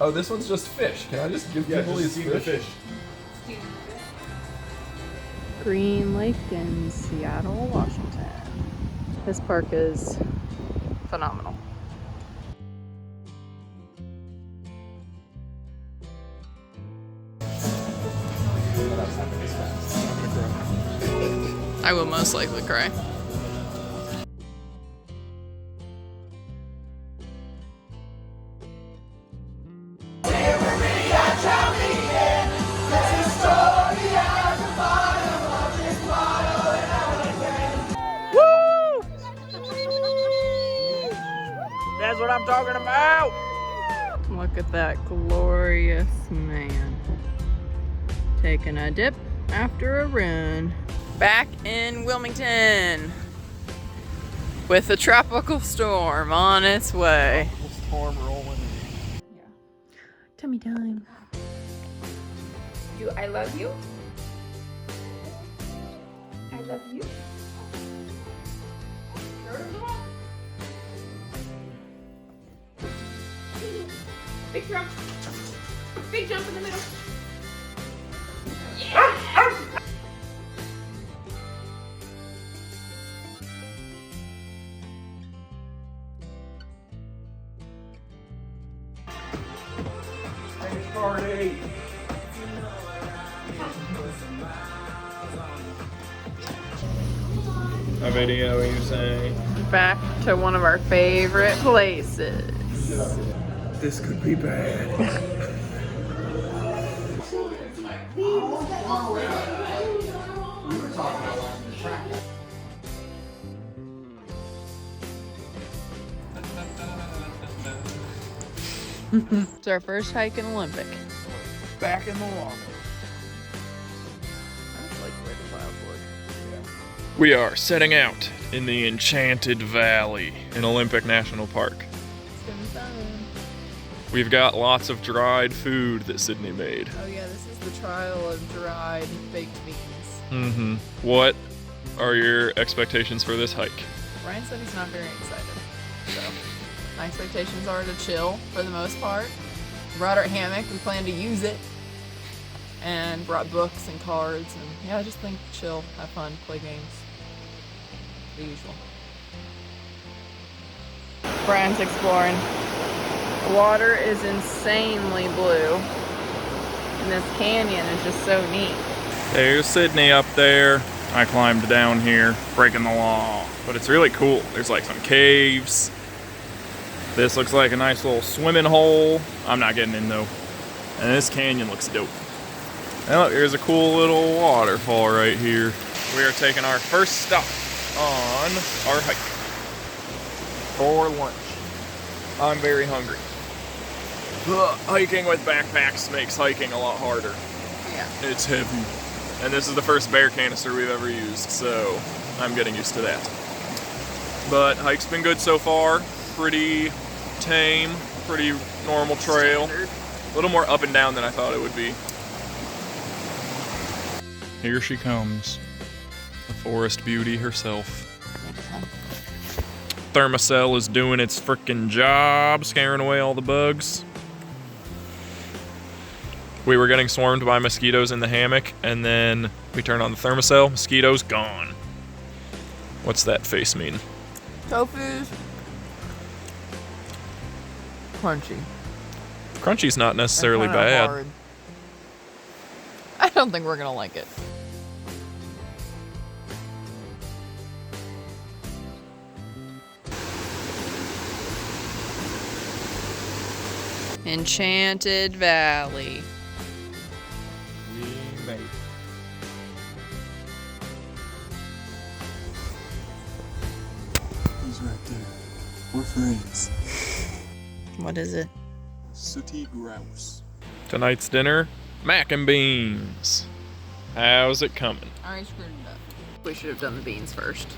Oh, this one's just fish. Can I just give people these fish? Green Lake in Seattle, Washington. This park is phenomenal. I will most likely cry. Woo! That's what I'm talking about! Look at that glorious man. Taking a dip after a run. Back in Wilmington with a tropical storm on its way. Storm rolling in. Yeah. Tummy time. Do I love you? I love you. Big jump. Big jump in the middle. Yeah! Party! A video, you say? Back to one of our favorite places. This could be bad. It's our first hike in Olympic. Back in the water. That's like where the clouds look. We are setting out in the Enchanted Valley in Olympic National Park. It's gonna be fun. We've got lots of dried food that Sydney made. Oh yeah, this is the trial of dried baked beans. Mm-hmm. What are your expectations for this hike? Bryan said he's not very excited. So my expectations are to chill for the most part. Brought our hammock, we plan to use it. And brought books and cards and yeah, I just think chill, have fun, play games. The usual. Bryan's exploring. The water is insanely blue. And this canyon is just so neat. There's Sydney up there. I climbed down here, breaking the law. But it's really cool. There's like some caves. This looks like a nice little swimming hole. I'm not getting in though. And this canyon looks dope. And look, here's a cool little waterfall right here. We are taking our first stop on our hike for lunch. I'm very hungry. Hiking with backpacks makes hiking a lot harder. Yeah. It's heavy. And this is the first bear canister we've ever used, so I'm getting used to that. But hike's been good so far. Pretty tame, pretty normal trail. Standard. A little more up and down than I thought it would be. Here she comes. The forest beauty herself. Thermacell is doing its frickin' job, scaring away all the bugs. We were getting swarmed by mosquitoes in the hammock, and then we turned on the Thermacell, mosquitoes gone. What's that face mean? Tofu's crunchy. Crunchy's not necessarily They're kinda bad. hard. I don't think we're gonna like it. Enchanted Valley. We made it. He's right there. We're friends. What is it? Sooty grouse. Tonight's dinner, mac and beans. How's it coming? I already screwed it up. We should have done the beans first.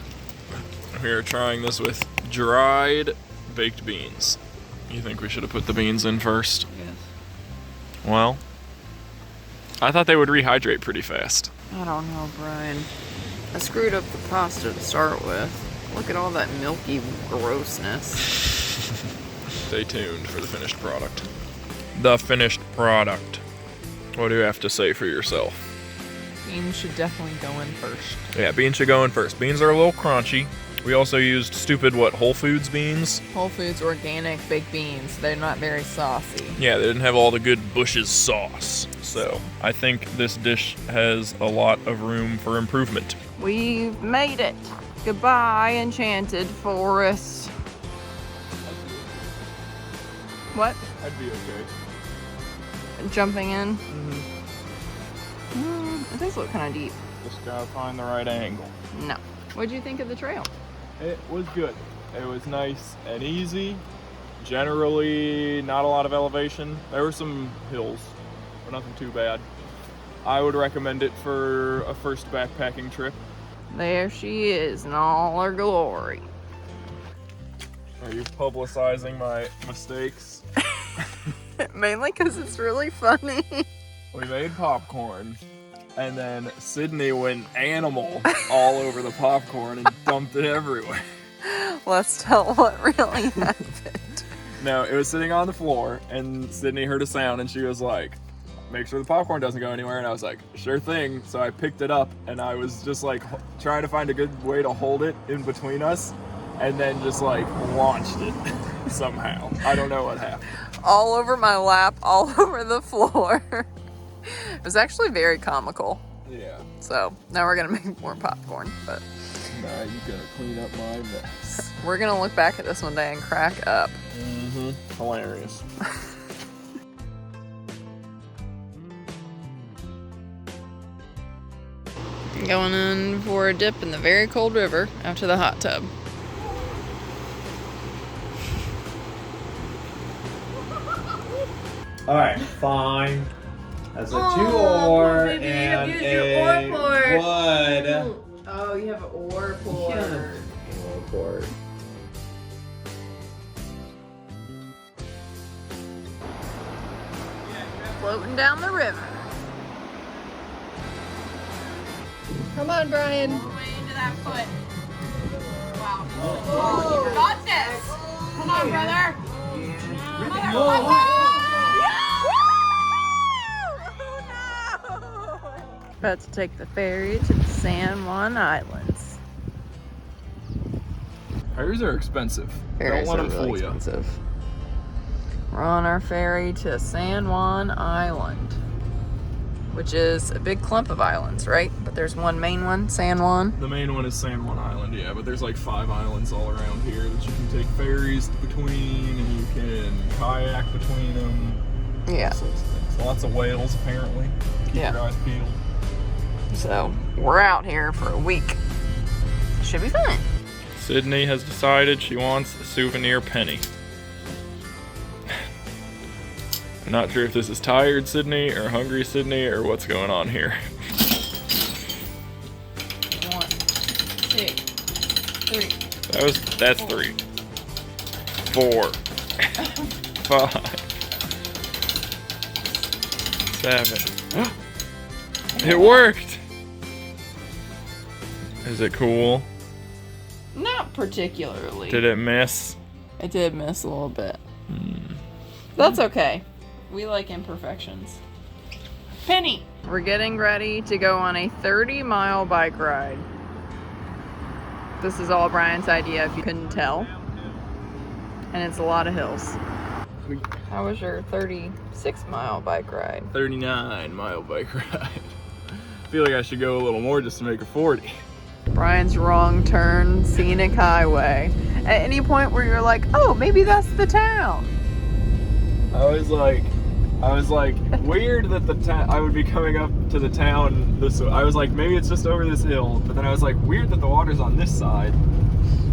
We are trying this with dried baked beans. You think we should have put the beans in first? Yes. Well, I thought they would rehydrate pretty fast. I don't know, Bryan. I screwed up the pasta to start with. Look at all that milky grossness. Stay tuned for the finished product. the finished product. What do you have to say for yourself? Beans should definitely go in first. Yeah, beans should go in first. Beans are a little crunchy. We also used stupid, Whole Foods beans? Whole Foods organic baked beans. They're not very saucy. Yeah, they didn't have all the good Bush's sauce. So I think this dish has a lot of room for improvement. We've made it. Goodbye, enchanted forest. What? I'd be okay. Jumping in? It does look kind of deep. Just gotta find the right angle. No. What'd you think of the trail? It was good. It was nice and easy. Generally, not a lot of elevation. There were some hills, but nothing too bad. I would recommend it for a first backpacking trip. There she is in all her glory. Are you publicizing my mistakes? Mainly because it's really funny. We made popcorn, and then Sydney went animal all over the popcorn and dumped it everywhere. Let's tell what really happened. No, it was sitting on the floor, and Sydney heard a sound, and she was like, make sure the popcorn doesn't go anywhere. And I was like, sure thing. So I picked it up, and I was just like trying to find a good way to hold it in between us, and then just like launched it somehow. I don't know what happened. All over my lap, all over the floor. It was actually very comical. Yeah. So now we're gonna make more popcorn, but Now you gotta clean up my mess. we're gonna look back at this one day and crack up. Hilarious. Going in for a dip in the very cold river after the hot tub. Alright, fine. That's a 2-oar baby, and use your a oar port. wood. Oh, you have an oar port. Oar port. Floating down the river. Come on, Bryan. All the way into that foot. Wow. Oh, you got this. Come on, brother. About to take the ferry to the San Juan Islands. Ferries are expensive. Ferries Don't let are them really fool you. expensive. We're on our ferry to San Juan Island, which is a big clump of islands, right? But there's one main one, San Juan. The main one is San Juan Island, yeah, but there's like 5 islands all around here that you can take ferries between, and you can kayak between them. Yeah. All sorts of things. Lots of whales, apparently. Keep Yeah. your eyes peeled. So we're out here for a week. Should be fun. Sydney has decided she wants a souvenir penny. I'm not sure if this is tired Sydney or hungry Sydney or what's going on here. 1, 2, 3. That's 3. 4. 5. 7. It worked! Is it cool? Not particularly. Did it miss? I did miss a little bit. That's okay. We like imperfections. Penny! We're getting ready to go on a 30-mile bike ride. This is all Bryan's idea, if you couldn't tell. And it's a lot of hills. How was your 36-mile bike ride? 39-mile bike ride. I feel like I should go a little more just to make a 40. Bryan's wrong turn, scenic highway. At any point where you're like, oh, maybe that's the town. I was like, weird that the town, I would be coming up to the town this way. I was like, maybe it's just over this hill, but then I was like, weird that the water's on this side.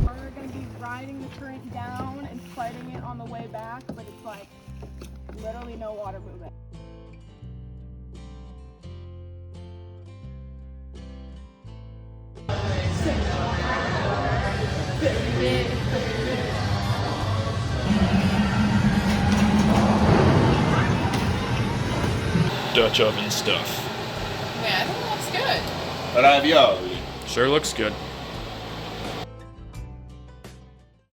We're going to be riding the current down and fighting it on the way back, but it's like literally no water movement. Dutch oven stuff. Yeah, I think it looks good. Ravioli. Sure looks good.